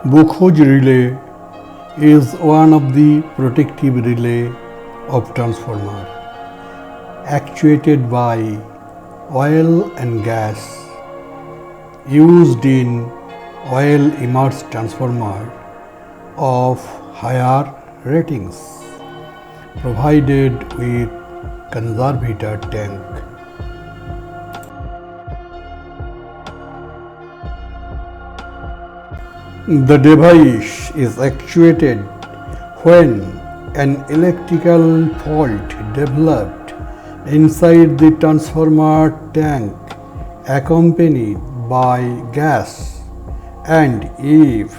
Buchholz relay is one of the protective relay of transformer actuated by oil and gas used in oil immersed transformer of higher ratings provided with conservator tank. The device is actuated when an electrical fault developed inside the transformer tank accompanied by gas, and if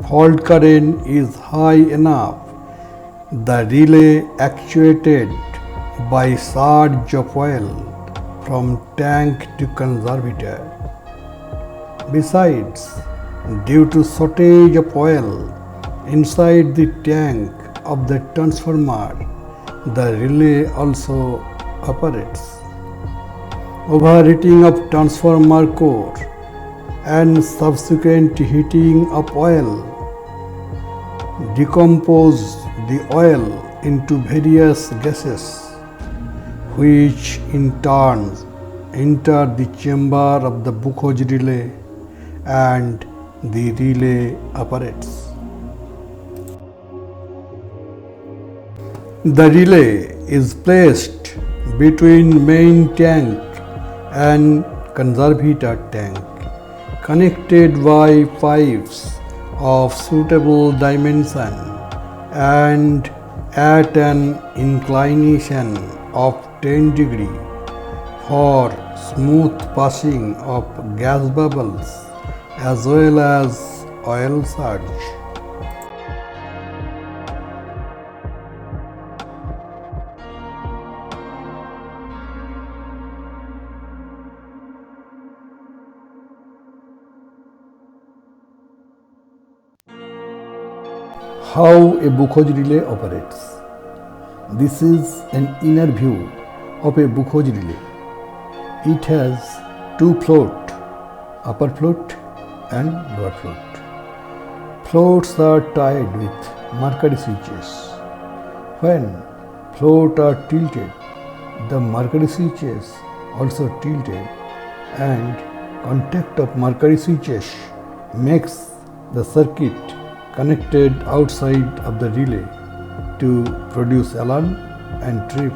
fault current is high enough, the relay actuated by surge of oil from tank to conservator. Besides, due to shortage of oil inside the tank of the transformer, the relay also operates. Overheating of transformer core and subsequent heating of oil decompose the oil into various gases, which in turn enter the chamber of the Buchholz relay, and the relay operates. The relay is placed between main tank and conservator tank, connected by pipes of suitable dimension and at an inclination of 10 degrees for smooth passing of gas bubbles as well as oil surge. How a Buchholz relay operates. This is an inner view of a Buchholz relay. It has two floats, upper float and lower float. Floats are tied with mercury switches. When floats are tilted, the mercury switches also tilted, and contact of mercury switches makes the circuit connected outside of the relay to produce alarm and trip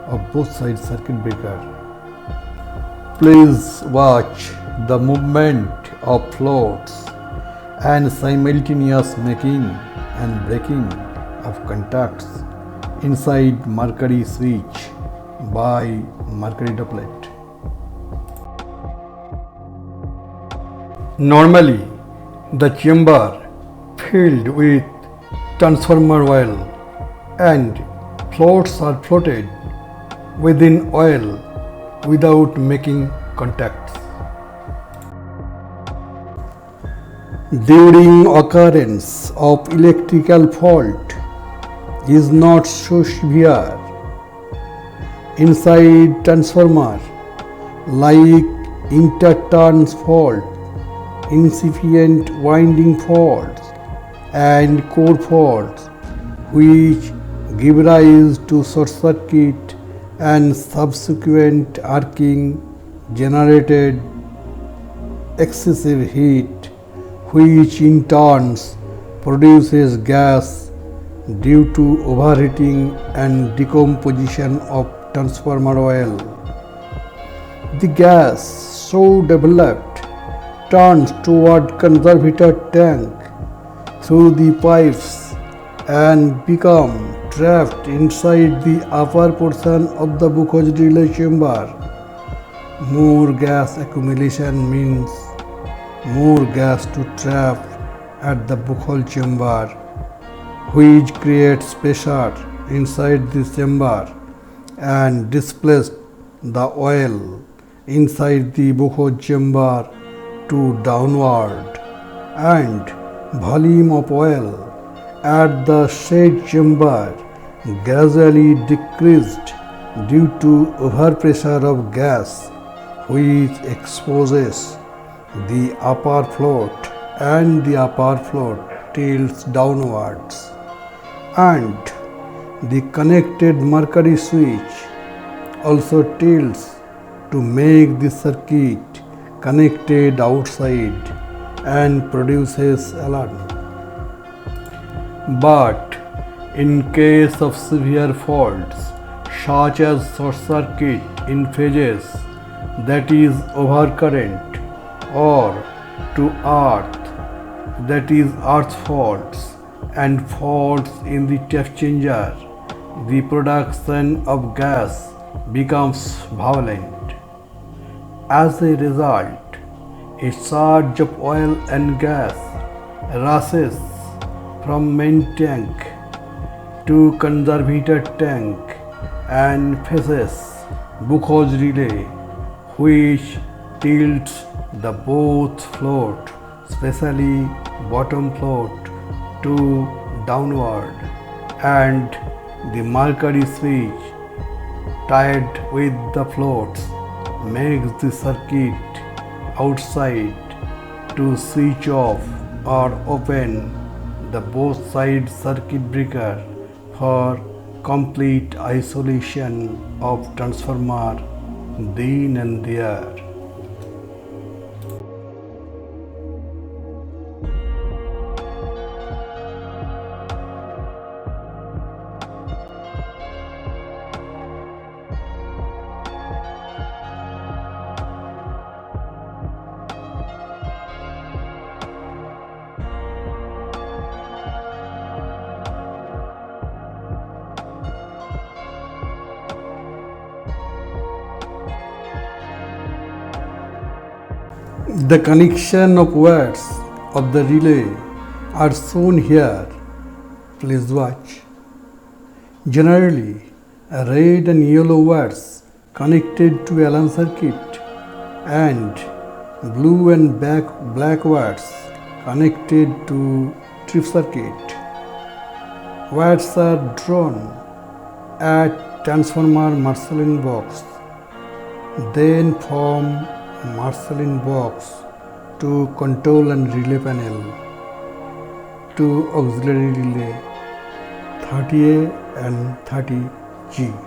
of both sides circuit breaker. Please watch the movement of floats and simultaneous making and breaking of contacts inside mercury switch by mercury doublet. Normally, the chamber filled with transformer oil and floats are floated within oil without making contacts. During occurrence of electrical fault is not so severe inside transformer, like interturns fault, incipient winding faults and core faults, which give rise to short circuit and subsequent arcing generated excessive heat, which in turn produces gas due to overheating and decomposition of transformer oil. The gas so developed turns toward conservator tank through the pipes and become trapped inside the upper portion of the Buchholz relay chamber. More gas accumulation means more gas to trap at the Buchholz chamber, which creates pressure inside the chamber and displaces the oil inside the Buchholz chamber to downward, and volume of oil at the said chamber gradually decreased due to overpressure of gas, which exposes the upper float and the upper float tilts downwards, and the connected mercury switch also tilts to make the circuit connected outside and produces alarm. But in case of severe faults such as short circuit in phases, that is overcurrent, or to earth, that is earth faults, and faults in the tap changer, the production of gas becomes violent. As a result, a surge of oil and gas rushes from main tank to conservator tank and faces Buchholz relay, which tilts the both float, especially bottom float, to downward, and the mercury switch tied with the floats makes the circuit outside to switch off or open the both side circuit breaker for complete isolation of transformer then and there. The connection of wires of the relay are shown here. Please watch. Generally, red and yellow wires connected to Allen circuit, and blue and black wires connected to trip circuit. Wires are drawn at transformer marshalling box, then form marshalling box to control and relay panel to auxiliary relay 30A and 30G.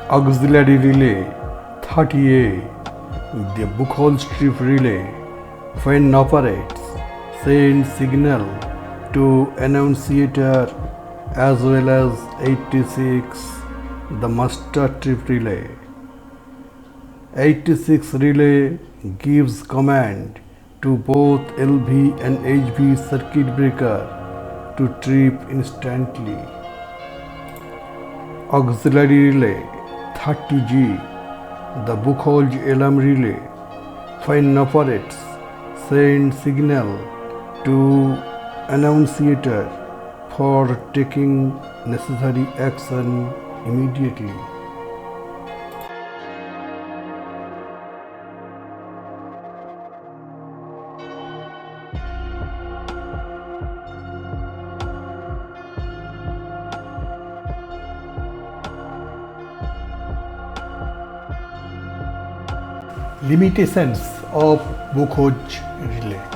Auxiliary relay 30A, the Buchholz strip relay, when operates, sends signal to annunciator as well as 86, the master trip relay. 86 relay gives command to both LV and HV circuit breaker to trip instantly. Auxiliary relay 30G, the Buchholz alarm relay, when operates, sends signal to annunciator for taking necessary action immediately. Limitations of Buchholz relay.